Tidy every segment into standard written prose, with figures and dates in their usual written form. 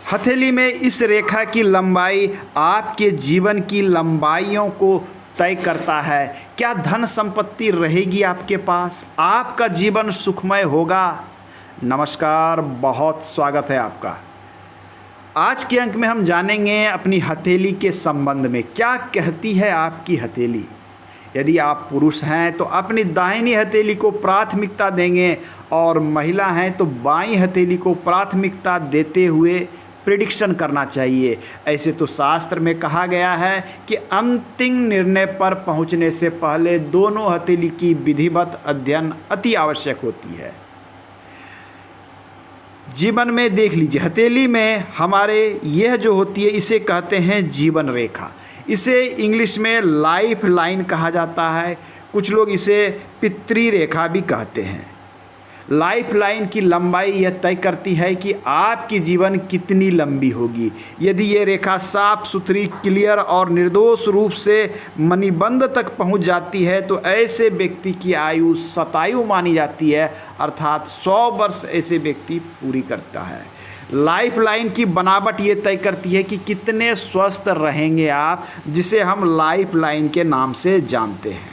हथेली में इस रेखा की लंबाई आपके जीवन की लंबाइयों को तय करता है। क्या धन संपत्ति रहेगी आपके पास? आपका जीवन सुखमय होगा? नमस्कार, बहुत स्वागत है आपका। आज के अंक में हम जानेंगे अपनी हथेली के संबंध में क्या कहती है आपकी हथेली। यदि आप पुरुष हैं तो अपनी दाहिनी हथेली को प्राथमिकता देंगे और महिला हैं तो बाईं हथेली को प्राथमिकता देते हुए प्रिडिक्शन करना चाहिए। ऐसे तो शास्त्र में कहा गया है कि अंतिम निर्णय पर पहुंचने से पहले दोनों हथेली की विधिवत अध्ययन अति आवश्यक होती है। जीवन में देख लीजिए, हथेली में हमारे यह जो होती है इसे कहते हैं जीवन रेखा। इसे इंग्लिश में लाइफ लाइन कहा जाता है। कुछ लोग इसे पितृ रेखा भी कहते हैं। लाइफ लाइन की लंबाई यह तय करती है कि आपकी जीवन कितनी लंबी होगी। यदि ये रेखा साफ सुथरी, क्लियर और निर्दोष रूप से मणिबंध तक पहुंच जाती है तो ऐसे व्यक्ति की आयु शतायु मानी जाती है, अर्थात 100 वर्ष ऐसे व्यक्ति पूरी करता है। लाइफ लाइन की बनावट ये तय करती है कि कितने स्वस्थ रहेंगे आप, जिसे हम लाइफ लाइन के नाम से जानते हैं।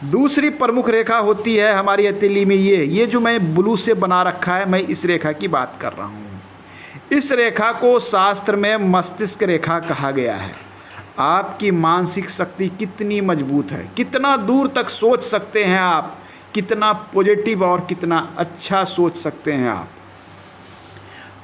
दूसरी प्रमुख रेखा होती है हमारी हथेली में ये जो मैं ब्लू से बना रखा है, मैं इस रेखा की बात कर रहा हूँ। इस रेखा को शास्त्र में मस्तिष्क रेखा कहा गया है। आपकी मानसिक शक्ति कितनी मजबूत है, कितना दूर तक सोच सकते हैं आप, कितना पॉजिटिव और कितना अच्छा सोच सकते हैं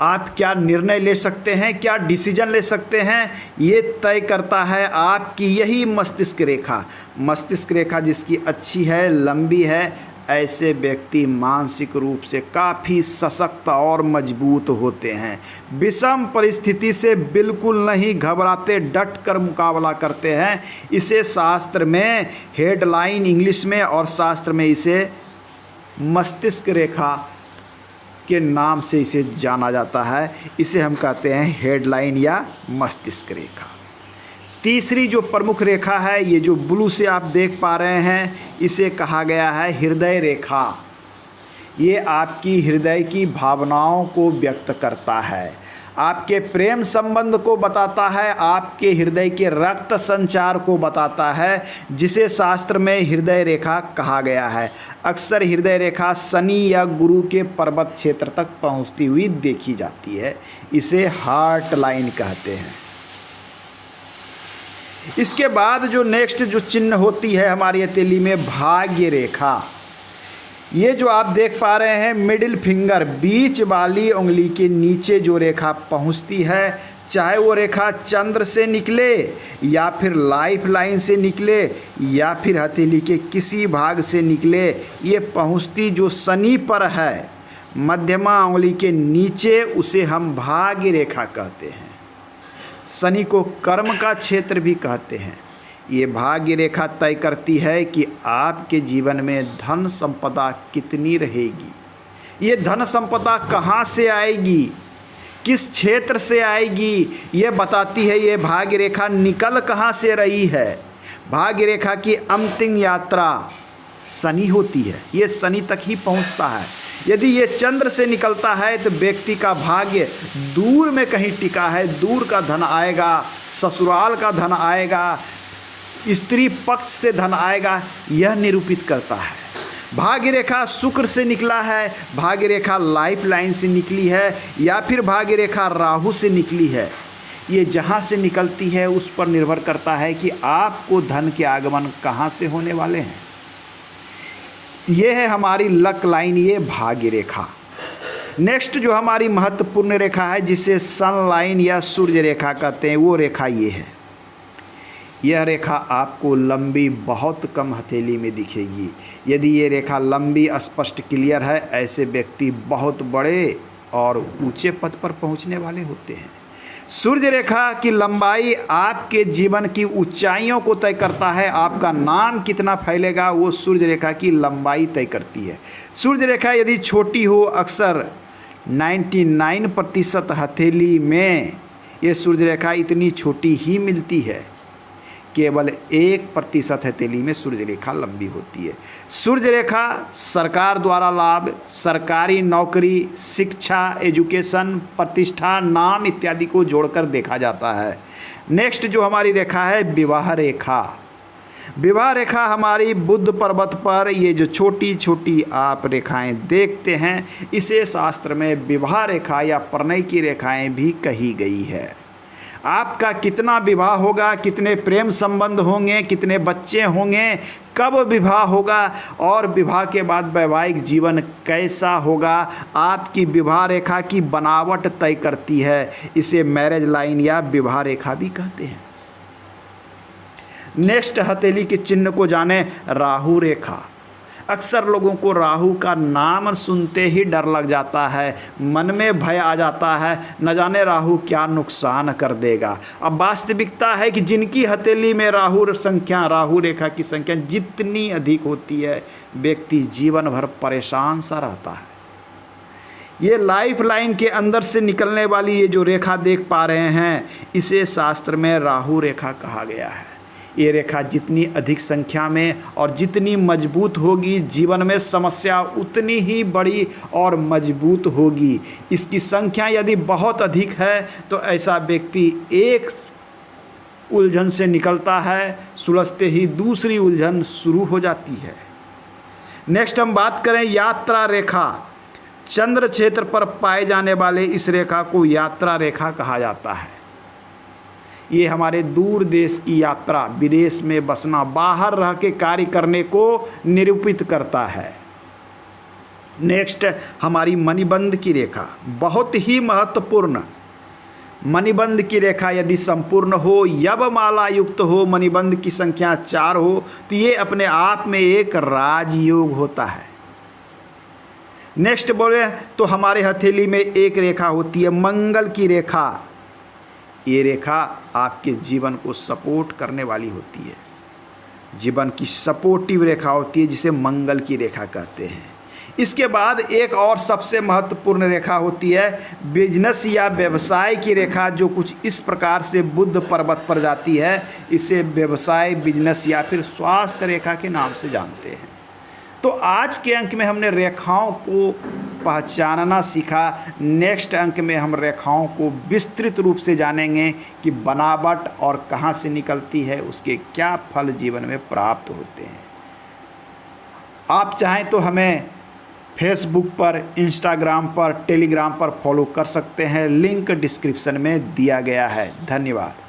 आप क्या निर्णय ले सकते हैं, क्या डिसीजन ले सकते हैं, ये तय करता है आपकी यही मस्तिष्क रेखा। मस्तिष्क रेखा जिसकी अच्छी है, लंबी है, ऐसे व्यक्ति मानसिक रूप से काफ़ी सशक्त और मजबूत होते हैं। विषम परिस्थिति से बिल्कुल नहीं घबराते, डट कर मुकाबला करते हैं। इसे शास्त्र में हेडलाइन इंग्लिश में और शास्त्र में इसे मस्तिष्क रेखा के नाम से इसे जाना जाता है। इसे हम कहते हैं हेडलाइन या मस्तिष्क रेखा। तीसरी जो प्रमुख रेखा है, ये जो ब्लू से आप देख पा रहे हैं, इसे कहा गया है हृदय रेखा। ये आपकी हृदय की भावनाओं को व्यक्त करता है, आपके प्रेम संबंध को बताता है, आपके हृदय के रक्त संचार को बताता है, जिसे शास्त्र में हृदय रेखा कहा गया है। अक्सर हृदय रेखा शनि या गुरु के पर्वत क्षेत्र तक पहुंचती हुई देखी जाती है। इसे हार्ट लाइन कहते हैं। इसके बाद जो नेक्स्ट जो चिन्ह होती है हमारी हथेली में, भाग्य रेखा। ये जो आप देख पा रहे हैं मिडिल फिंगर, बीच वाली उंगली के नीचे जो रेखा पहुंचती है, चाहे वो रेखा चंद्र से निकले या फिर लाइफ लाइन से निकले या फिर हथेली के किसी भाग से निकले, ये पहुंचती जो शनि पर है मध्यमा उंगली के नीचे, उसे हम भाग्य रेखा कहते हैं। शनि को कर्म का क्षेत्र भी कहते हैं। ये भाग्य रेखा तय करती है कि आपके जीवन में धन संपदा कितनी रहेगी, ये धन संपदा कहाँ से आएगी, किस क्षेत्र से आएगी, ये बताती है ये भाग्य रेखा निकल कहाँ से रही है। भाग्य रेखा की अंतिम यात्रा शनि होती है, ये शनि तक ही पहुँचता है। यदि ये चंद्र से निकलता है तो व्यक्ति का भाग्य दूर में कहीं टिका है, दूर का धन आएगा, ससुराल का धन आएगा, स्त्री पक्ष से धन आएगा, यह निरूपित करता है। भाग्य रेखा शुक्र से निकला है, भाग्य रेखा लाइफ लाइन से निकली है या फिर भाग्य रेखा राहु से निकली है, ये जहाँ से निकलती है उस पर निर्भर करता है कि आपको धन के आगमन कहाँ से होने वाले हैं। ये है हमारी लक लाइन, ये भाग्य रेखा। नेक्स्ट जो हमारी महत्वपूर्ण रेखा है जिसे सन लाइन या सूर्य रेखा कहते हैं, वो रेखा ये है। यह रेखा आपको लंबी बहुत कम हथेली में दिखेगी। यदि ये रेखा लंबी, स्पष्ट, क्लियर है, ऐसे व्यक्ति बहुत बड़े और ऊंचे पद पर पहुंचने वाले होते हैं। सूर्य रेखा की लंबाई आपके जीवन की ऊंचाइयों को तय करता है। आपका नाम कितना फैलेगा वो सूर्य रेखा की लंबाई तय करती है। सूर्य रेखा यदि छोटी हो, अक्सर 99% हथेली में ये सूर्य रेखा इतनी छोटी ही मिलती है केवल 1% हथेली में सूर्य रेखा लंबी होती है। सूर्य रेखा सरकार द्वारा लाभ, सरकारी नौकरी, शिक्षा, एजुकेशन, प्रतिष्ठा, नाम इत्यादि को जोड़कर देखा जाता है। नेक्स्ट जो हमारी रेखा है विवाह रेखा। विवाह रेखा हमारी बुद्ध पर्वत पर ये जो छोटी छोटी आप रेखाएं देखते हैं, इसे शास्त्र में विवाह रेखा या प्रणय की रेखाएं भी कही गई है। आपका कितना विवाह होगा, कितने प्रेम संबंध होंगे, कितने बच्चे होंगे, कब विवाह होगा और विवाह के बाद वैवाहिक जीवन कैसा होगा, आपकी विवाह रेखा की बनावट तय करती है। इसे मैरिज लाइन या विवाह रेखा भी कहते हैं। नेक्स्ट हथेली के चिन्ह को जाने, राहु रेखा। अक्सर लोगों को राहु का नाम सुनते ही डर लग जाता है, मन में भय आ जाता है, न जाने राहु क्या नुकसान कर देगा। अब वास्तविकता है कि जिनकी हथेली में राहु रेखा की संख्या जितनी अधिक होती है, व्यक्ति जीवन भर परेशान सा रहता है। ये लाइफ लाइन के अंदर से निकलने वाली ये जो रेखा देख पा रहे हैं, इसे शास्त्र में राहु रेखा कहा गया है। ये रेखा जितनी अधिक संख्या में और जितनी मजबूत होगी, जीवन में समस्या उतनी ही बड़ी और मजबूत होगी। इसकी संख्या यदि बहुत अधिक है तो ऐसा व्यक्ति एक उलझन से निकलता है, सुलझते ही दूसरी उलझन शुरू हो जाती है। नेक्स्ट हम बात करें यात्रा रेखा। चंद्र क्षेत्र पर पाए जाने वाले इस रेखा को यात्रा रेखा कहा जाता है। ये हमारे दूर देश की यात्रा, विदेश में बसना, बाहर रह के कार्य करने को निरूपित करता है। नेक्स्ट हमारी मणिबंध की रेखा, बहुत ही महत्वपूर्ण। मणिबंध की रेखा यदि संपूर्ण हो, यवमाला युक्त हो, मणिबंध की संख्या 4 हो, तो ये अपने आप में एक राजयोग होता है। नेक्स्ट बोले तो हमारे हथेली में एक रेखा होती है मंगल की रेखा। ये रेखा आपके जीवन को सपोर्ट करने वाली होती है, जीवन की सपोर्टिव रेखा होती है, जिसे मंगल की रेखा कहते हैं। इसके बाद एक और सबसे महत्वपूर्ण रेखा होती है बिजनेस या व्यवसाय की रेखा, जो कुछ इस प्रकार से बुद्ध पर्वत पर जाती है। इसे व्यवसाय, बिजनेस या फिर स्वास्थ्य रेखा के नाम से जानते हैं। तो आज के अंक में हमने रेखाओं को पहचानना सीखा। नेक्स्ट अंक में हम रेखाओं को विस्तृत रूप से जानेंगे कि बनावट और कहाँ से निकलती है, उसके क्या फल जीवन में प्राप्त होते हैं। आप चाहें तो हमें फेसबुक पर, इंस्टाग्राम पर, टेलीग्राम पर फॉलो कर सकते हैं। लिंक डिस्क्रिप्शन में दिया गया है। धन्यवाद।